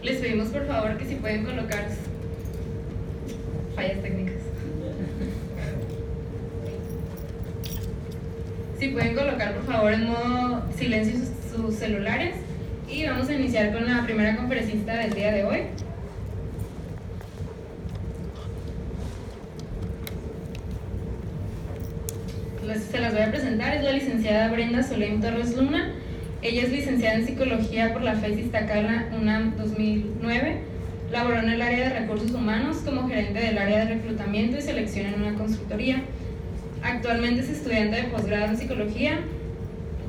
Les pedimos por favor que si pueden colocar fallas técnicas. Si pueden colocar por favor en modo silencio sus celulares, y vamos a iniciar con la primera conferencista del día de hoy. Se las voy a presentar. Es la licenciada Brenda Solem Torres Luna. Ella es licenciada en Psicología por la FES Iztacala UNAM 2009. Laboró en el área de recursos humanos como gerente del área de reclutamiento y selección en una consultoría. Actualmente es estudiante de posgrado en Psicología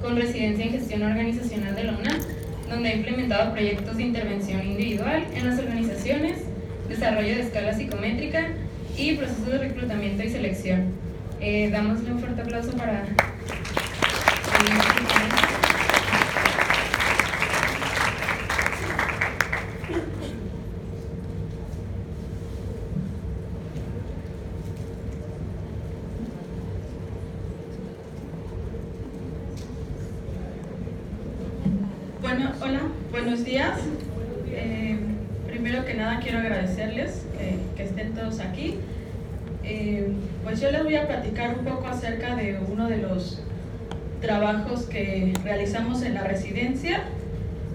con residencia en Gestión Organizacional de la UNAM, donde ha implementado proyectos de intervención individual en las organizaciones, desarrollo de escala psicométrica y procesos de reclutamiento y selección. Dámosle un fuerte aplauso para... Bueno, hola, buenos días. Primero que nada quiero agradecerles que estén todos aquí. Pues yo les voy a platicar un poco acerca de uno de los trabajos que realizamos en la residencia.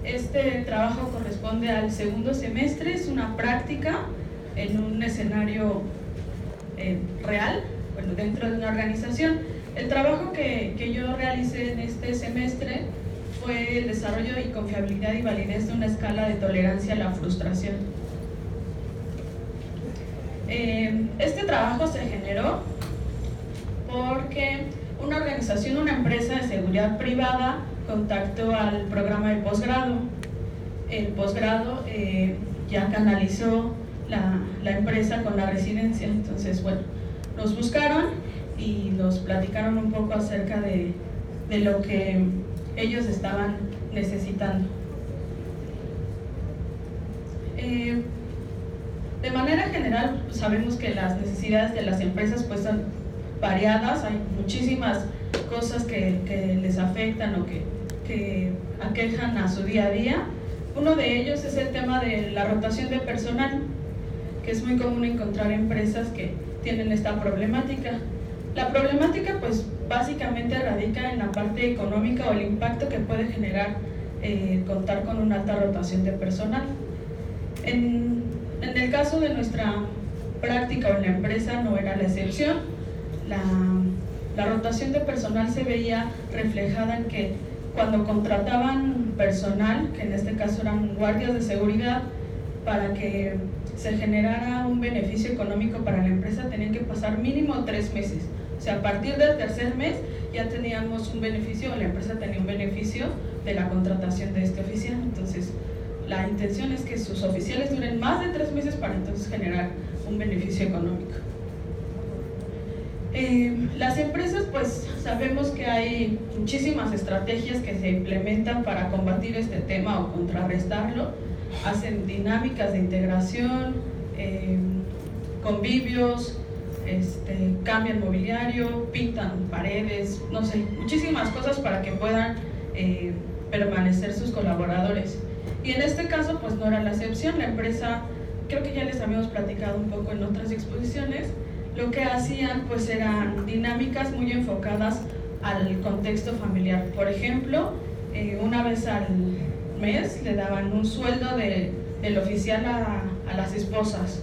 Este trabajo corresponde al segundo semestre, es una práctica en un escenario real, bueno, dentro de una organización. El trabajo que yo realicé en este semestre fue el desarrollo y confiabilidad y validez de una escala de tolerancia a la frustración. Este trabajo se generó porque una organización, una empresa de seguridad privada contactó al programa de posgrado. El posgrado ya canalizó la empresa con la residencia. Entonces, bueno, nos buscaron y nos platicaron un poco acerca de lo que ellos estaban necesitando. De manera general, sabemos que las necesidades de las empresas pues son variadas, hay muchísimas cosas que les afectan o que aquejan a su día a día. Uno de ellos es el tema de la rotación de personal, que es muy común encontrar empresas que tienen esta problemática. La problemática pues básicamente radica en la parte económica o el impacto que puede generar contar con una alta rotación de personal. En el caso de nuestra práctica o en la empresa no era la excepción. La rotación de personal se veía reflejada en que cuando contrataban personal, que en este caso eran guardias de seguridad, para que se generara un beneficio económico para la empresa tenían que pasar mínimo 3 meses. O sea, a partir del tercer mes ya teníamos un beneficio, o la empresa tenía un beneficio de la contratación de este oficial. Entonces, la intención es que sus oficiales duren más de 3 meses para entonces generar un beneficio económico. Las empresas, pues sabemos que hay muchísimas estrategias que se implementan para combatir este tema o contrarrestarlo. Hacen dinámicas de integración, convivios, cambian mobiliario, pintan paredes, no sé, muchísimas cosas para que puedan permanecer sus colaboradores. Y en este caso pues no era la excepción. La empresa, creo que ya les habíamos platicado un poco en otras exposiciones, lo que hacían pues eran dinámicas muy enfocadas al contexto familiar. Por ejemplo, una vez al mes le daban un sueldo del oficial a las esposas,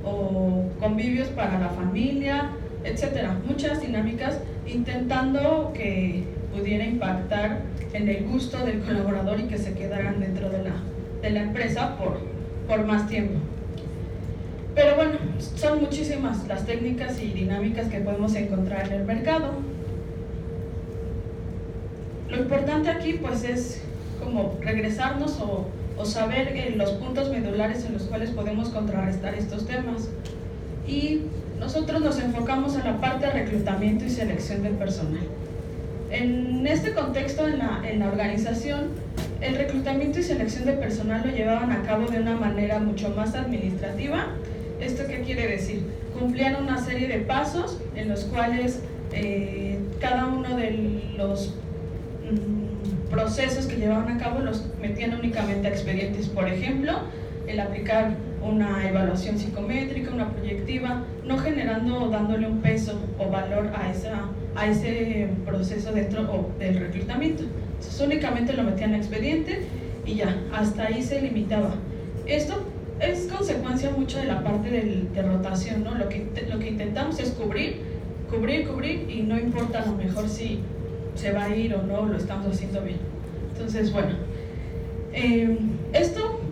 o convivios para la familia, etcétera. Muchas dinámicas intentando que pudiera impactar en el gusto del colaborador y que se quedaran dentro de la empresa por más tiempo. Pero bueno, son muchísimas las técnicas y dinámicas que podemos encontrar en el mercado. Lo importante aquí pues es como regresarnos o saber los puntos medulares en los cuales podemos contrarrestar estos temas. Y nosotros nos enfocamos en la parte de reclutamiento y selección del personal. En este contexto, en la organización, el reclutamiento y selección de personal lo llevaban a cabo de una manera mucho más administrativa. ¿Esto qué quiere decir? Cumplían una serie de pasos en los cuales cada uno de los procesos que llevaban a cabo los metían únicamente a expedientes. Por ejemplo, el aplicar una evaluación psicométrica, una proyectiva, no generando o dándole un peso o valor a ese proceso dentro del reclutamiento. Entonces únicamente lo metían en expediente y ya, hasta ahí se limitaba. Esto es consecuencia mucho de la parte de rotación, ¿no? Lo que intentamos es cubrir y no importa a lo mejor si se va a ir o no, lo estamos haciendo bien. Entonces, bueno,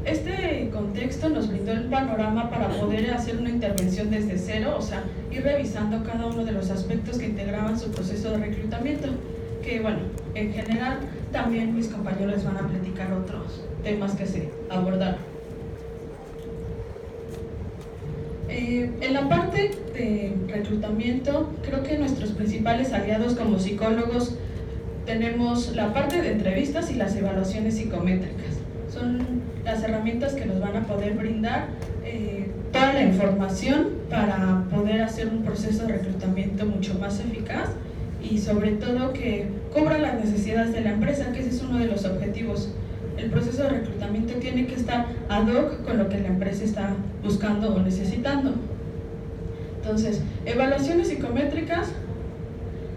este contexto nos brindó el panorama para poder hacer una intervención desde cero, o sea, ir revisando cada uno de los aspectos que integraban su proceso de reclutamiento, que bueno, en general también mis compañeros les van a platicar otros temas que se abordaron. En la parte de reclutamiento, creo que nuestros principales aliados como psicólogos tenemos la parte de entrevistas y las evaluaciones psicométricas. Son las herramientas que nos van a poder brindar toda la información para poder hacer un proceso de reclutamiento mucho más eficaz y sobre todo que cubra las necesidades de la empresa, que ese es uno de los objetivos. El proceso de reclutamiento tiene que estar ad hoc con lo que la empresa está buscando o necesitando. Entonces, evaluaciones psicométricas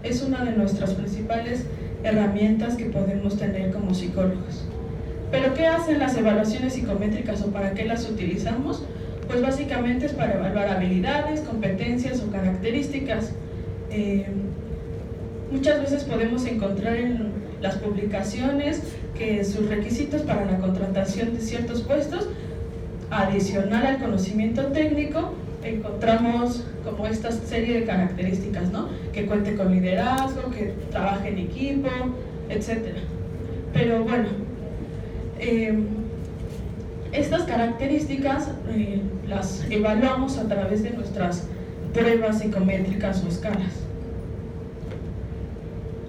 es una de nuestras principales herramientas que podemos tener como psicólogos. ¿Pero qué hacen las evaluaciones psicométricas o para qué las utilizamos? Pues básicamente es para evaluar habilidades, competencias o características. Muchas veces podemos encontrar en las publicaciones que sus requisitos para la contratación de ciertos puestos, adicional al conocimiento técnico, encontramos como esta serie de características, ¿no? Que cuente con liderazgo, que trabaje en equipo, etc. Pero bueno, estas características las evaluamos a través de nuestras pruebas psicométricas o escalas.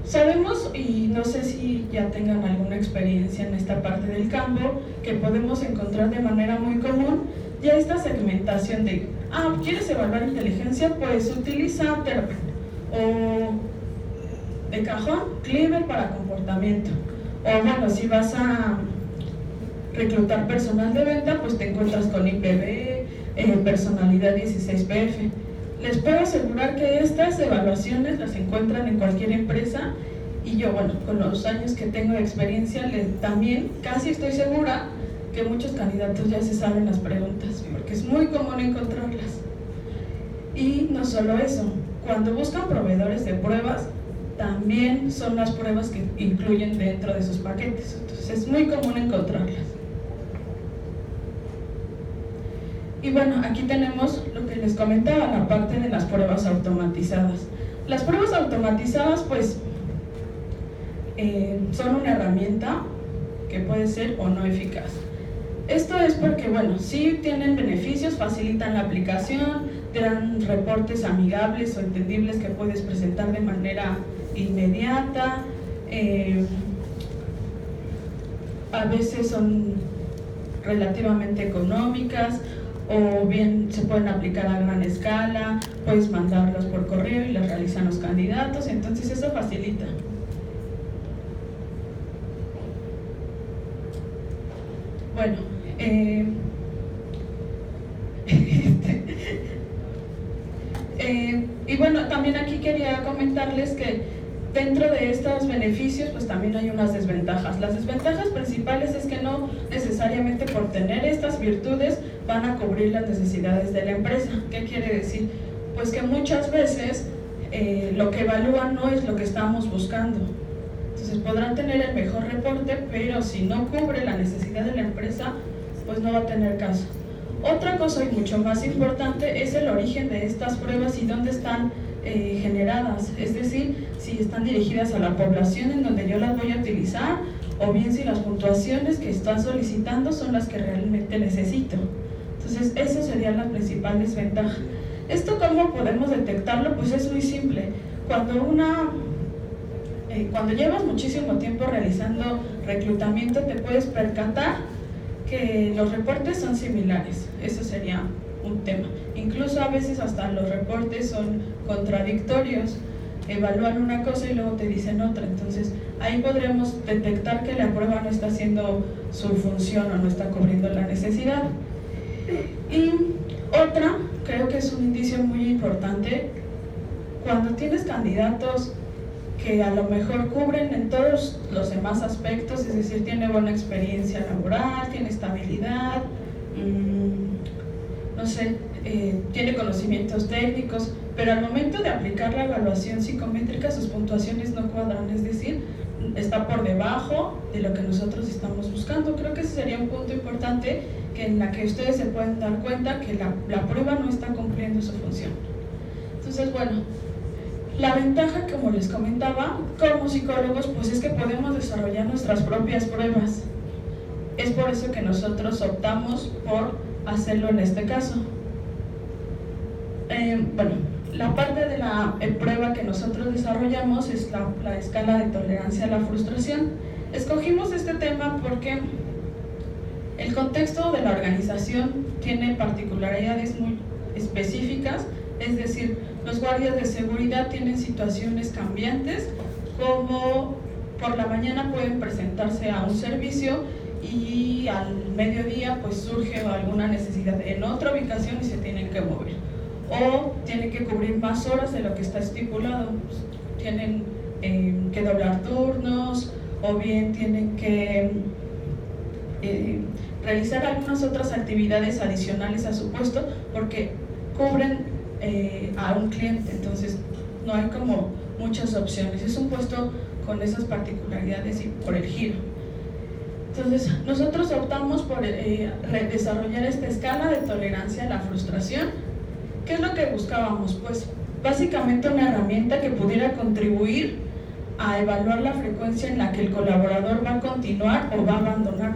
Sabemos, y no sé si ya tengan alguna experiencia en esta parte del campo, que podemos encontrar de manera muy común ya esta segmentación de ¿quieres evaluar inteligencia? Pues utiliza Terapet o de cajón Cleaver para comportamiento, o bueno, si vas a reclutar personal de venta, pues te encuentras con IPB, personalidad 16PF. Les puedo asegurar que estas evaluaciones las encuentran en cualquier empresa y yo, bueno, con los años que tengo de experiencia, también casi estoy segura que muchos candidatos ya se saben las preguntas, porque es muy común encontrarlas. Y no solo eso, cuando buscan proveedores de pruebas, también son las pruebas que incluyen dentro de sus paquetes, entonces es muy común encontrarlas. Y bueno, aquí tenemos lo que les comentaba, la parte de las pruebas automatizadas. Las pruebas automatizadas, pues, son una herramienta que puede ser o no eficaz. Esto es porque, bueno, sí tienen beneficios, facilitan la aplicación, te dan reportes amigables o entendibles que puedes presentar de manera inmediata, a veces son relativamente económicas, o bien se pueden aplicar a gran escala, puedes mandarlos por correo y las realizan los candidatos, entonces eso facilita. Bueno, y bueno, también aquí quería comentarles que dentro de estos beneficios pues también hay unas desventajas. Las desventajas principales es que no necesariamente por tener estas virtudes van a cubrir las necesidades de la empresa. ¿Qué quiere decir? Pues que muchas veces lo que evalúan no es lo que estamos buscando. Entonces podrán tener el mejor reporte, pero si no cubre la necesidad de la empresa, pues no va a tener caso. Otra cosa y mucho más importante es el origen de estas pruebas y dónde están generadas, es decir, si están dirigidas a la población en donde yo las voy a utilizar, o bien si las puntuaciones que están solicitando son las que realmente necesito. Entonces, esas serían las principales ventajas. ¿Esto cómo podemos detectarlo? Pues es muy simple. Cuando llevas muchísimo tiempo realizando reclutamiento, te puedes percatar que los reportes son similares. Eso sería un tema. Incluso a veces hasta los reportes son contradictorios. Evalúan una cosa y luego te dicen otra. Entonces, ahí podremos detectar que la prueba no está haciendo su función o no está cubriendo la necesidad. Y otra, creo que es un indicio muy importante, cuando tienes candidatos que a lo mejor cubren en todos los demás aspectos, es decir, tiene buena experiencia laboral, tiene estabilidad, no sé, tiene conocimientos técnicos, pero al momento de aplicar la evaluación psicométrica sus puntuaciones no cuadran, es decir, está por debajo de lo que nosotros estamos buscando. Creo que ese sería un punto importante en la que ustedes se pueden dar cuenta que la prueba no está cumpliendo su función. Entonces, bueno, la ventaja, como les comentaba, como psicólogos, pues es que podemos desarrollar nuestras propias pruebas. Es por eso que nosotros optamos por hacerlo en este caso. Bueno, la parte de la prueba que nosotros desarrollamos es la escala de tolerancia a la frustración. Escogimos este tema porque el contexto de la organización tiene particularidades muy específicas, es decir, los guardias de seguridad tienen situaciones cambiantes, como por la mañana pueden presentarse a un servicio y al mediodía pues surge alguna necesidad en otra ubicación y se tienen que mover, o tienen que cubrir más horas de lo que está estipulado, pues, tienen que doblar turnos, o bien tienen que realizar algunas otras actividades adicionales a su puesto porque cubren a un cliente, entonces no hay como muchas opciones, es un puesto con esas particularidades y por el giro. Entonces nosotros optamos por desarrollar esta escala de tolerancia a la frustración. ¿Qué es lo que buscábamos? Pues básicamente una herramienta que pudiera contribuir a evaluar la frecuencia en la que el colaborador va a continuar o va a abandonar,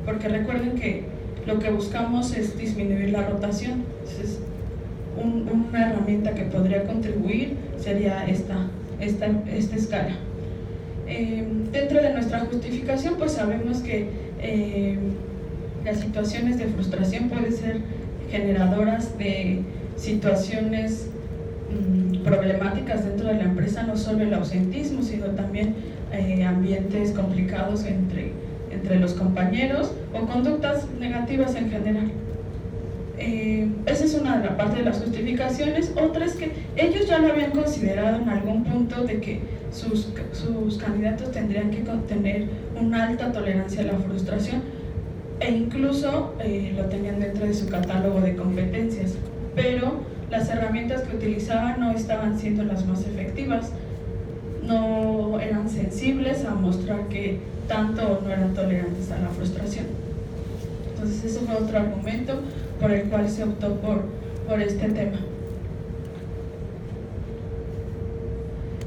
porque recuerden que lo que buscamos es disminuir la rotación. Entonces, una herramienta que podría contribuir sería esta escala. Dentro de nuestra justificación, pues sabemos que las situaciones de frustración pueden ser generadoras de situaciones problemáticas dentro de la empresa, no solo el ausentismo, sino también ambientes complicados entre los compañeros o conductas negativas en general. Esa es una de la parte de las justificaciones. Otra es que ellos ya lo habían considerado en algún punto de que sus candidatos tendrían que tener una alta tolerancia a la frustración e incluso lo tenían dentro de su catálogo de competencias, pero las herramientas que utilizaban no estaban siendo las más efectivas, no eran sensibles a mostrar que tanto no eran tolerantes a la frustración. Entonces ese fue otro argumento por el cual se optó por este tema.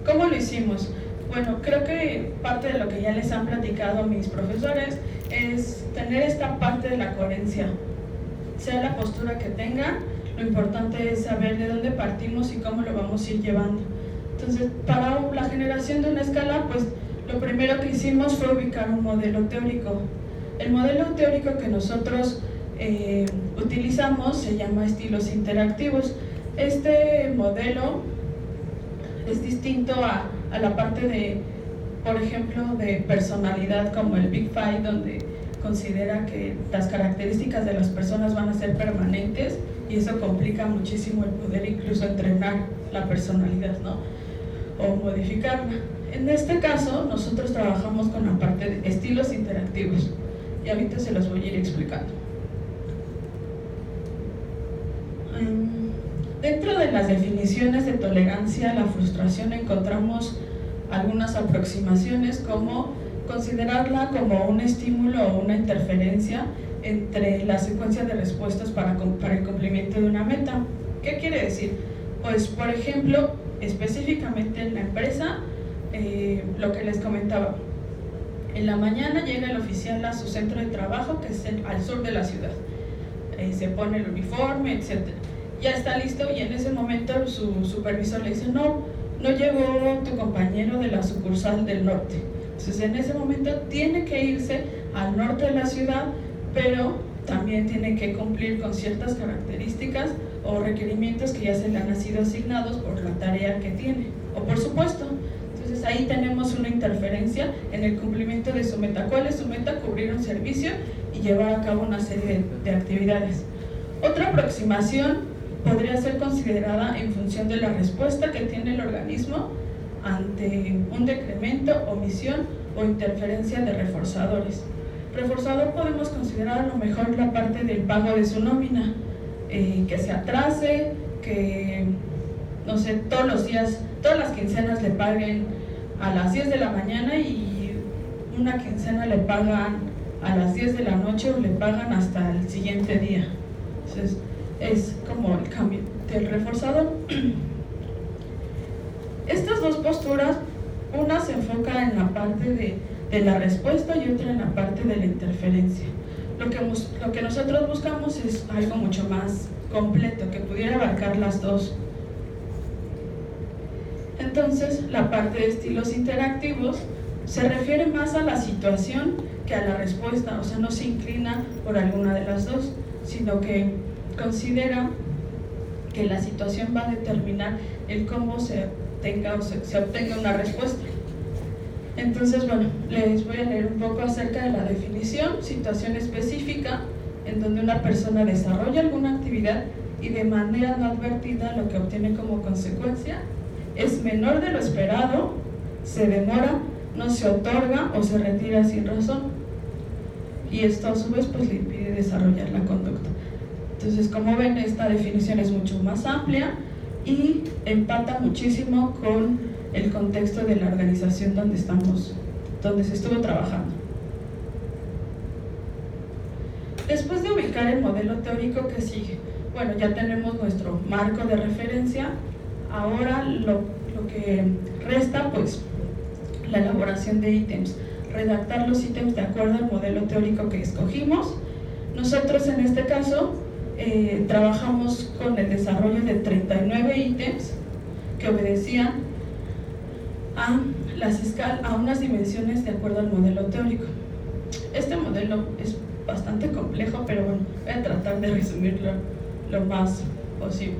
¿Cómo lo hicimos? Bueno, creo que parte de lo que ya les han platicado mis profesores es tener esta parte de la coherencia. Sea la postura que tengan, lo importante es saber de dónde partimos y cómo lo vamos a ir llevando. Entonces, para la generación de una escala, pues lo primero que hicimos fue ubicar un modelo teórico. El modelo teórico que nosotros utilizamos se llama estilos interactivos. Este modelo es distinto a la parte de, por ejemplo, de personalidad, como el Big Five, donde considera que las características de las personas van a ser permanentes y eso complica muchísimo el poder incluso entrenar la personalidad, ¿no? O modificarla. En este caso, nosotros trabajamos con la parte de estilos interactivos y ahorita se los voy a ir explicando. Dentro de las definiciones de tolerancia a la frustración encontramos algunas aproximaciones, como considerarla como un estímulo o una interferencia entre la secuencia de respuestas para el cumplimiento de una meta. ¿Qué quiere decir? Pues, por ejemplo, específicamente en la empresa, lo que les comentaba, en la mañana llega el oficial a su centro de trabajo, que es al sur de la ciudad, se pone el uniforme, etc. Ya está listo y en ese momento su supervisor le dice, no llegó tu compañero de la sucursal del norte. Entonces en ese momento tiene que irse al norte de la ciudad, pero también tiene que cumplir con ciertas características o requerimientos que ya se le han sido asignados por la tarea que tiene, o por supuesto. Entonces ahí tenemos una interferencia en el cumplimiento de su meta. ¿Cuál es su meta? Cubrir un servicio y llevar a cabo una serie de actividades. Otra aproximación podría ser considerada en función de la respuesta que tiene el organismo ante un decremento, omisión o interferencia de reforzadores. Reforzador podemos considerar a lo mejor la parte del pago de su nómina, que se atrase, que no sé, todos los días, todas las quincenas le paguen a las 10 de la mañana y una quincena le pagan a las 10 de la noche o le pagan hasta el siguiente día. Entonces es como el cambio del reforzador. Estas dos posturas, una se enfoca en la parte de la respuesta y otra en la parte de la interferencia. Lo que nosotros buscamos es algo mucho más completo, que pudiera abarcar las dos. Entonces, la parte de estilos interactivos se refiere más a la situación que a la respuesta, o sea, no se inclina por alguna de las dos, sino que considera que la situación va a determinar el cómo se obtenga una respuesta. Entonces, bueno, les voy a leer un poco acerca de la definición. Situación específica en donde una persona desarrolla alguna actividad y de manera no advertida lo que obtiene como consecuencia es menor de lo esperado, se demora, no se otorga o se retira sin razón, y esto a su vez pues le impide desarrollar la conducta. Entonces, como ven, esta definición es mucho más amplia y empata muchísimo con el contexto de la organización donde se estuvo trabajando. Después de ubicar el modelo teórico que sigue, bueno, ya tenemos nuestro marco de referencia. Ahora lo que resta, pues, la elaboración de ítems, redactar los ítems de acuerdo al modelo teórico que escogimos. Nosotros en este caso trabajamos con el desarrollo de 39 ítems que obedecían a unas dimensiones de acuerdo al modelo teórico. Este modelo es bastante complejo, pero bueno, voy a tratar de resumirlo lo más posible.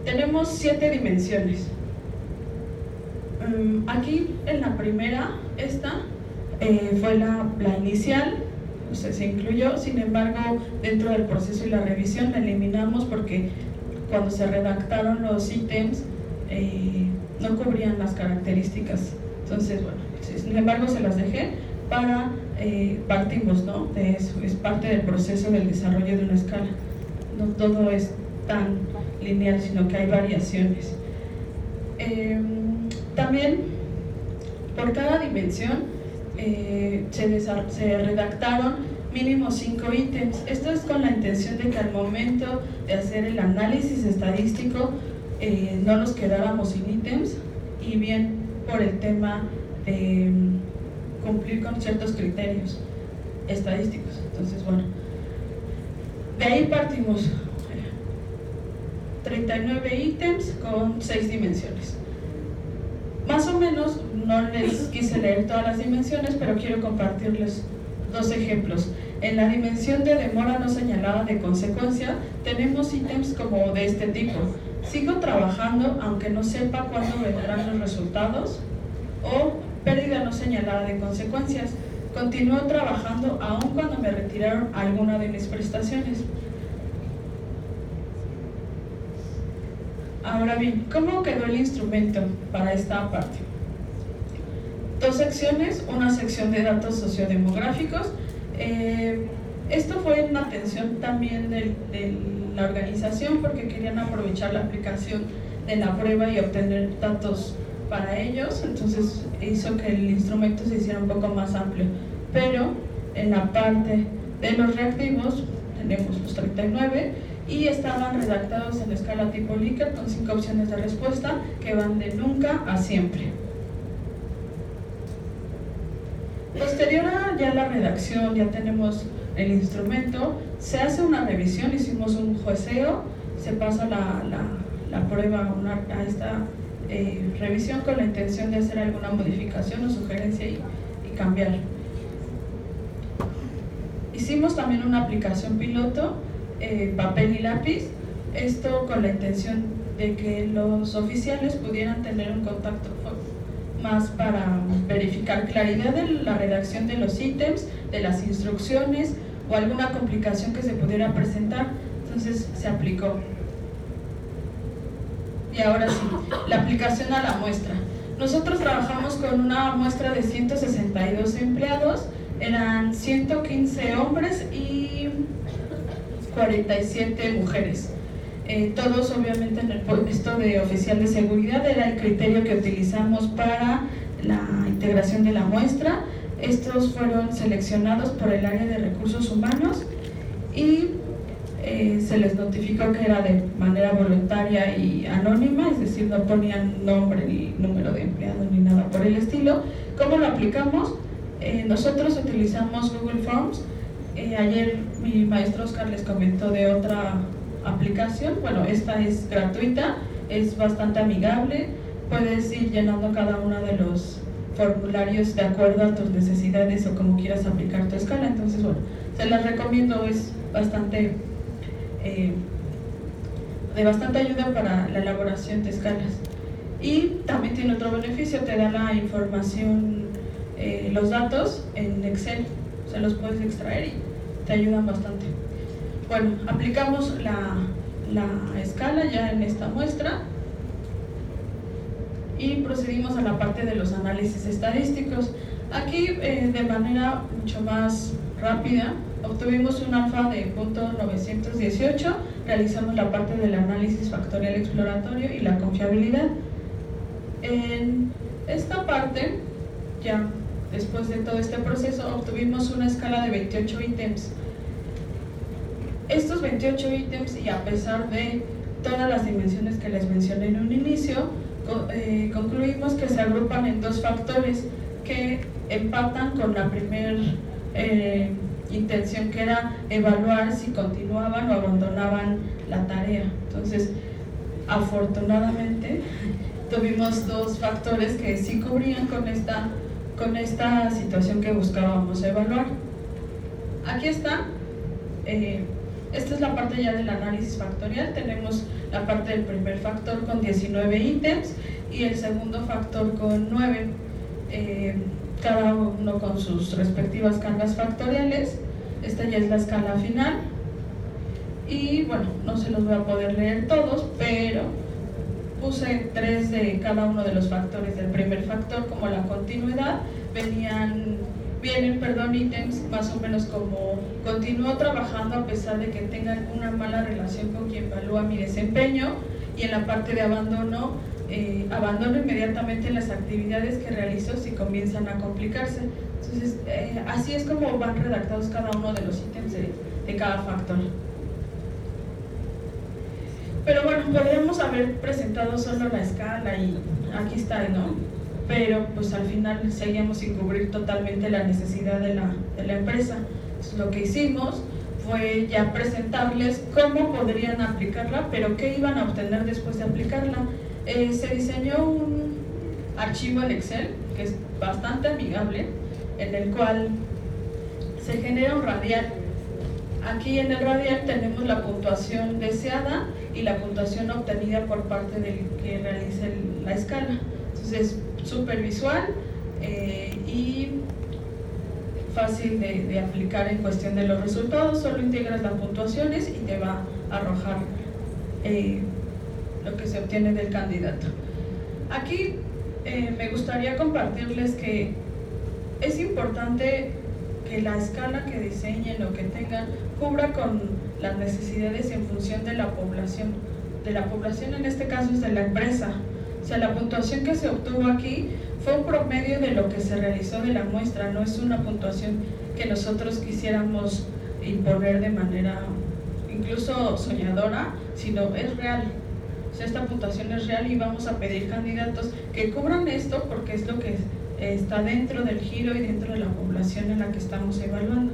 Tenemos 7 dimensiones. Aquí en la primera, esta fue la inicial, o sea, se incluyó. Sin embargo, dentro del proceso y la revisión la eliminamos porque cuando se redactaron los ítems no cubrían las características. Entonces, bueno, sin embargo se las dejé para partimos, ¿no? De eso, es parte del proceso del desarrollo de una escala. No todo es tan lineal, sino que hay variaciones. También, por cada dimensión se redactaron mínimo 5 ítems. Esto es con la intención de que al momento de hacer el análisis estadístico no nos quedáramos sin ítems, y bien por el tema de cumplir con ciertos criterios estadísticos. Entonces, bueno, de ahí partimos. 39 ítems con 6 dimensiones. Más o menos, no les quise leer todas las dimensiones, pero quiero compartirles 2 ejemplos. En la dimensión de demora no señalada de consecuencia, tenemos ítems como de este tipo: sigo trabajando aunque no sepa cuándo vendrán los resultados, o pérdida no señalada de consecuencias, continúo trabajando aun cuando me retiraron alguna de mis prestaciones. Ahora bien, ¿cómo quedó el instrumento para esta parte? 2 secciones, una sección de datos sociodemográficos. Esto fue una atención también de la organización, porque querían aprovechar la aplicación de la prueba y obtener datos para ellos. Entonces hizo que el instrumento se hiciera un poco más amplio. Pero en la parte de los reactivos tenemos los 39 y estaban redactados en la escala tipo Likert con 5 opciones de respuesta que van de nunca a siempre. Posterior a ya la redacción, ya tenemos el instrumento, se hace una revisión, hicimos un jueceo, se pasa la prueba a esta revisión con la intención de hacer alguna modificación o sugerencia y cambiar. Hicimos también una aplicación piloto, papel y lápiz, esto con la intención de que los oficiales pudieran tener un contacto más para verificar claridad de la redacción de los ítems, de las instrucciones, o alguna complicación que se pudiera presentar, entonces se aplicó. Y ahora sí, la aplicación a la muestra. Nosotros trabajamos con una muestra de 162 empleados, eran 115 hombres y 47 mujeres. Todos obviamente en el puesto de oficial de seguridad era el criterio que utilizamos para la integración de la muestra. Estos fueron seleccionados por el área de recursos humanos y se les notificó que era de manera voluntaria y anónima, es decir, no ponían nombre ni número de empleado ni nada por el estilo. ¿Cómo lo aplicamos? Nosotros utilizamos Google Forms. Ayer mi maestro Oscar les comentó de otra aplicación. Bueno, esta es gratuita, es bastante amigable, puedes ir llenando cada uno de los formularios de acuerdo a tus necesidades o como quieras aplicar tu escala. Entonces, bueno, se las recomiendo, es bastante de bastante ayuda para la elaboración de escalas. Y también tiene otro beneficio, te da la información, los datos en Excel, se los puedes extraer y te ayudan bastante. Bueno, aplicamos la escala ya en esta muestra y procedimos a la parte de los análisis estadísticos. Aquí de manera mucho más rápida obtuvimos un alfa de .918, realizamos la parte del análisis factorial exploratorio y la confiabilidad. En esta parte, ya después de todo este proceso, obtuvimos una escala de 28 ítems. Estos 28 ítems, y a pesar de todas las dimensiones que les mencioné en un inicio, concluimos que se agrupan en dos factores que empatan con la primera intención, que era evaluar si continuaban o abandonaban la tarea. Entonces, afortunadamente, tuvimos dos factores que sí cubrían con esta situación que buscábamos evaluar. Aquí está. Esta es la parte ya del análisis factorial. Tenemos la parte del primer factor con 19 ítems y el segundo factor con 9, cada uno con sus respectivas cargas factoriales. Esta ya es la escala final y bueno, no se los voy a poder leer todos, pero puse 3 de cada uno de los factores del primer factor como la continuidad. Vienen ítems más o menos como: continúo trabajando a pesar de que tengan una mala relación con quien evalúa mi desempeño. Y en la parte de abandono, abandono inmediatamente las actividades que realizo si comienzan a complicarse. Entonces, así es como van redactados cada uno de los ítems de cada factor. Pero bueno, podríamos haber presentado solo la escala y aquí está, ¿no? Pero pues al final seguíamos sin cubrir totalmente la necesidad de la empresa. Entonces, lo que hicimos fue ya presentarles cómo podrían aplicarla, pero qué iban a obtener después de aplicarla. Se diseñó un archivo en Excel que es bastante amigable, en el cual se genera un radial. Aquí en el radial tenemos la puntuación deseada y la puntuación obtenida por parte del que realice la escala. Entonces, súper visual y fácil de aplicar en cuestión de los resultados. Solo integras las puntuaciones y te va a arrojar lo que se obtiene del candidato. Aquí me gustaría compartirles que es importante que la escala que diseñen o que tengan cubra con las necesidades en función de la población. De la población, en este caso es de la empresa. O sea, la puntuación que se obtuvo aquí fue un promedio de lo que se realizó de la muestra, no es una puntuación que nosotros quisiéramos imponer de manera incluso soñadora, sino es real. O sea, esta puntuación es real y vamos a pedir candidatos que cubran esto porque es lo que está dentro del giro y dentro de la población en la que estamos evaluando.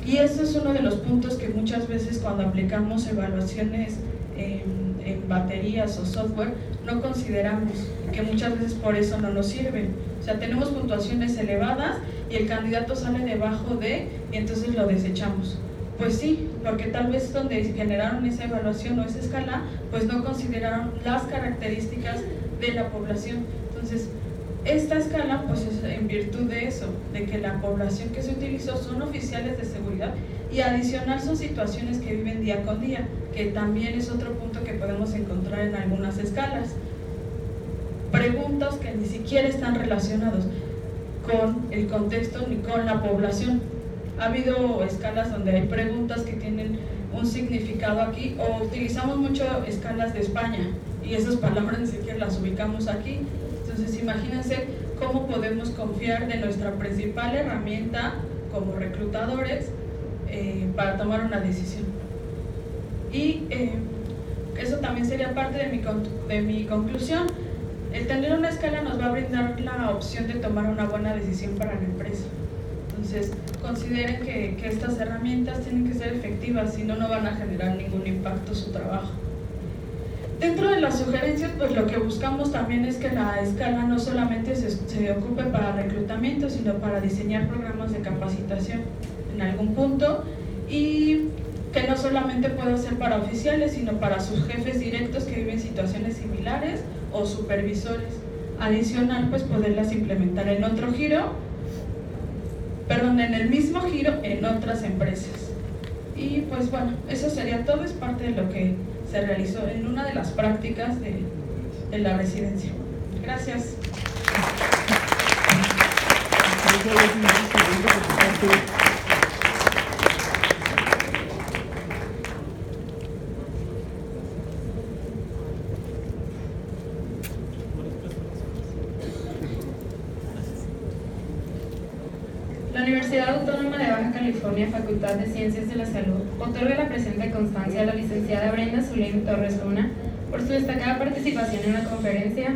Y eso es uno de los puntos que muchas veces cuando aplicamos evaluaciones en baterías o software no consideramos, que muchas veces por eso no nos sirven. O sea, tenemos puntuaciones elevadas y el candidato sale debajo de, y entonces lo desechamos. Pues sí, porque tal vez donde generaron esa evaluación o esa escala, pues no consideraron las características de la población. Entonces, Esta escala pues es en virtud de eso, de que la población que se utilizó son oficiales de seguridad y adicional son situaciones que viven día con día, que también es otro punto que podemos encontrar en algunas escalas. Preguntas que ni siquiera están relacionados con el contexto ni con la población. Ha habido escalas donde hay preguntas que tienen un significado aquí, o utilizamos mucho escalas de España y esas palabras ni siquiera las ubicamos aquí. Entonces imagínense cómo podemos confiar de nuestra principal herramienta como reclutadores para tomar una decisión. Y eso también sería parte de mi conclusión. El tener una escala nos va a brindar la opción de tomar una buena decisión para la empresa. Entonces, consideren que estas herramientas tienen que ser efectivas, si no, no van a generar ningún impacto en su trabajo. Dentro de las sugerencias, pues lo que buscamos también es que la escala no solamente se ocupe para reclutamiento, sino para diseñar programas de capacitación en algún punto, y que no solamente pueda ser para oficiales, sino para sus jefes directos que viven situaciones similares o supervisores. Adicional, pues poderlas implementar en el mismo giro en otras empresas. Y pues bueno, eso sería todo, es parte de lo que se realizó en una de las prácticas de la residencia. Gracias. La Universidad Autónoma de Baja California, Facultad de Ciencias de la Salud, otorga la presente constancia a la licenciada Brenda Zulín Torres Luna por su destacada participación en la conferencia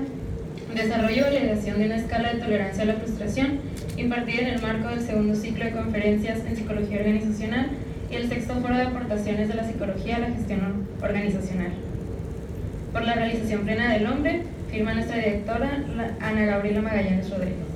Desarrollo y validación de una escala de tolerancia a la frustración, impartida en el marco del segundo ciclo de conferencias en Psicología Organizacional y el sexto foro de aportaciones de la psicología a la gestión organizacional. Por la realización plena del hombre, firma nuestra directora Ana Gabriela Magallanes Rodríguez.